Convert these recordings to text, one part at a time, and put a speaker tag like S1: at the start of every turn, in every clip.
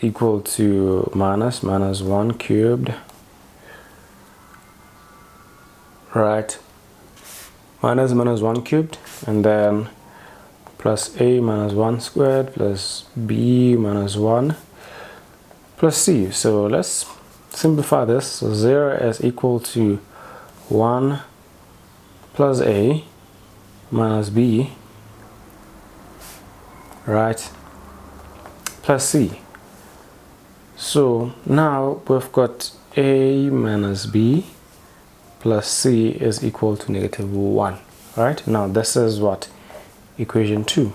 S1: equal to minus 1 cubed, right? Minus 1 cubed, and then plus a minus 1 squared plus b minus 1 plus c. So let's simplify this. So 0 is equal to 1 plus a minus b, right, plus c. So now we've got a minus b plus c is equal to negative 1, right? Now this is what? Equation 2.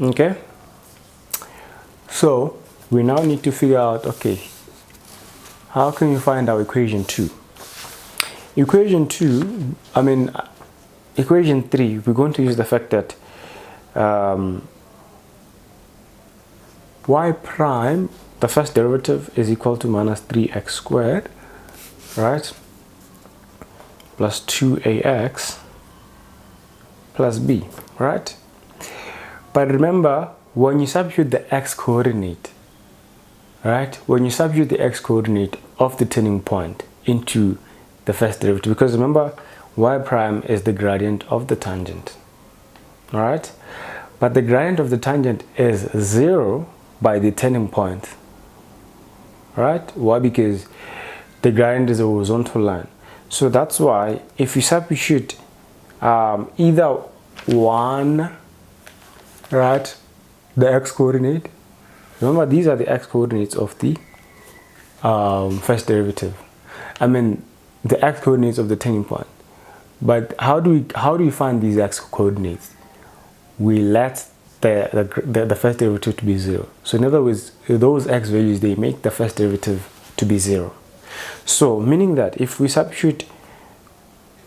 S1: Okay, so we now need to figure out, okay, how can you find our equation 2? Equation 2, equation 3, we're going to use the fact that y prime, the first derivative, is equal to minus 3x squared, right, plus 2ax plus b, right? But remember, when you substitute the x coordinate, right, when you substitute the x coordinate of the turning point into the first derivative, because remember, y prime is the gradient of the tangent, all right? But the gradient of the tangent is 0 by the turning point, right? Why? Because the gradient is a horizontal line. So that's why if you substitute either 1, right, the x coordinate, remember these are the x coordinates of the first derivative, the x coordinates of the turning point. But how do we find these x coordinates? We let the first derivative to be 0. So in other words, those x values, they make the first derivative to be 0. So meaning that if we substitute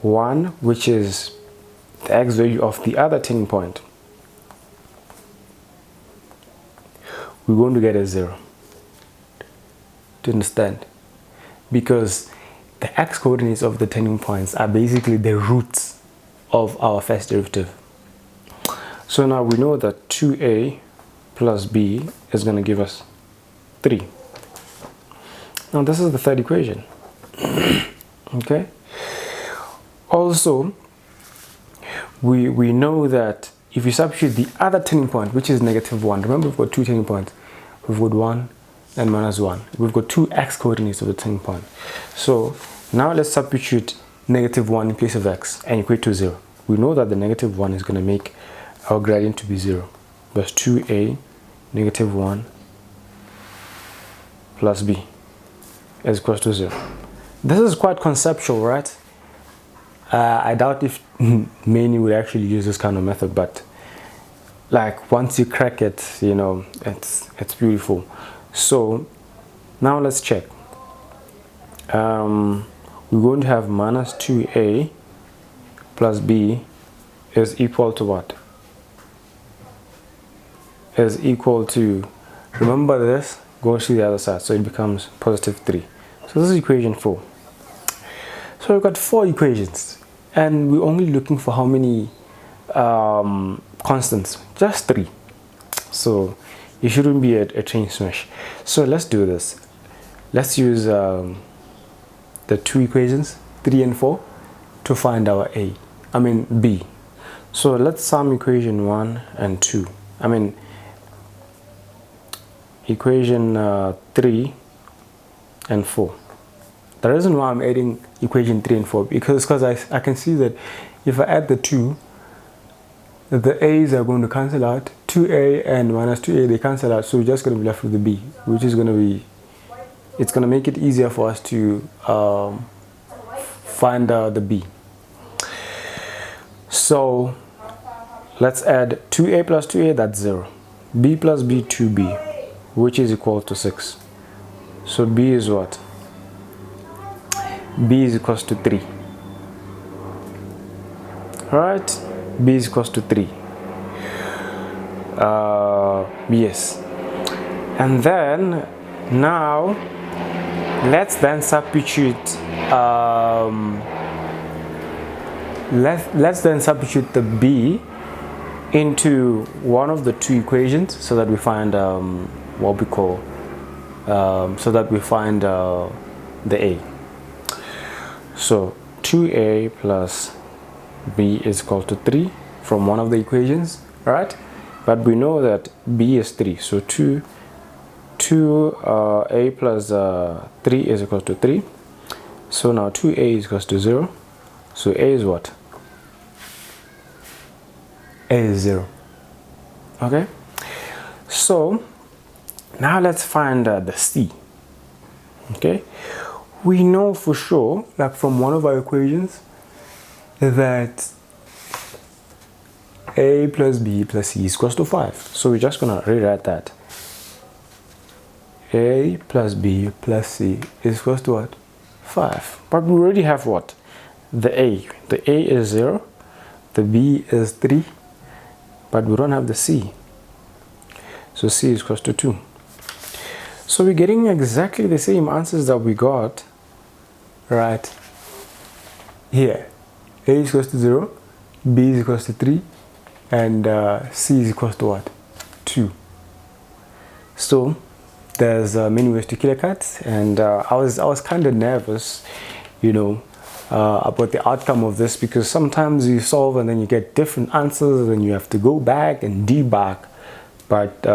S1: 1, which is the x value of the other turning point, we're going to get a 0. Do you understand? Because the x coordinates of the turning points are basically the roots of our first derivative. So now we know that 2a plus b is going to give us 3. Now this is the third equation. Okay. Also, we know that if you substitute the other turning point, which is negative 1, remember we've got 2 turning points. We've got 1 and minus 1. We've got 2 x coordinates of the turning point. So now let's substitute negative 1 in place of x and equate to 0. We know that the negative 1 is going to make our gradient to be 0. That's 2a negative 1 plus b is equal to 0. This is quite conceptual, right? I doubt if many would actually use this kind of method, but like once you crack it, you know, it's beautiful. So now let's check. We're going to have minus 2a plus b is equal to what? Is equal to, remember this goes to the other side, so it becomes positive 3. So this is equation 4. So we've got 4 equations, and we're only looking for how many constants? Just 3. So it shouldn't be a train smash. So let's do this. Let's use the 2 equations, 3 and 4, to find our b. So let's sum equation 1 and 2. Equation 3 and 4. The reason why I'm adding equation 3 and 4 because I can see that if I add the 2, the a's are going to cancel out. 2a and minus 2a, they cancel out, so we're just going to be left with the b, which is going to be, it's going to make it easier for us to find the b. So let's add 2a plus 2a, that's 0. b plus b, 2b, which is equal to 6. So b is what? B is equals to 3. Alright, b is equals to 3. Yes. And then now let's then substitute let's then substitute the b into one of the 2 equations so that we find what we call, so that we find the A. So 2A plus B is equal to 3 from one of the equations, right? But we know that B is 3, so 2A plus 3 is equal to 3. So now 2A is equal to 0. So A is what? A is 0. Okay, so now let's find the C. Okay, we know for sure, like from one of our equations, that A plus B plus C is equal to 5. So we're just gonna rewrite that. A plus B plus C is equal to what? 5. But we already have what? The A. The A is 0. The B is 3. But we don't have the C. So C is equal to 2. So we're getting exactly the same answers that we got right here. A is equal to 0, B is equal to 3, and C is equal to what? 2. So there's many ways to kill a cat, and I was kind of nervous, you know, about the outcome of this, because sometimes you solve and then you get different answers and you have to go back and debug. But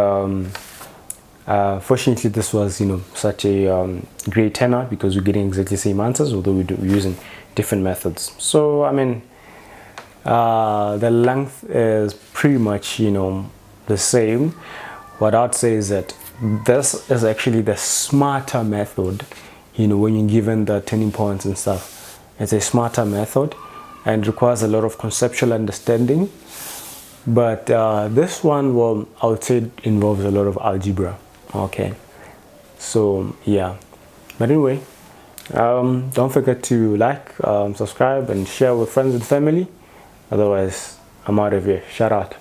S1: fortunately, this was, you know, such a great turnout, because we're getting exactly the same answers, although we're using different methods. So I mean, the length is pretty much, you know, the same. What I'd say is that this is actually the smarter method, you know, when you're given the turning points and stuff. It's a smarter method and requires a lot of conceptual understanding. But this one, well, I would say it involves a lot of algebra. Okay, so yeah. But anyway, don't forget to like, subscribe, and share with friends and family. Otherwise, I'm out of here. Shout out.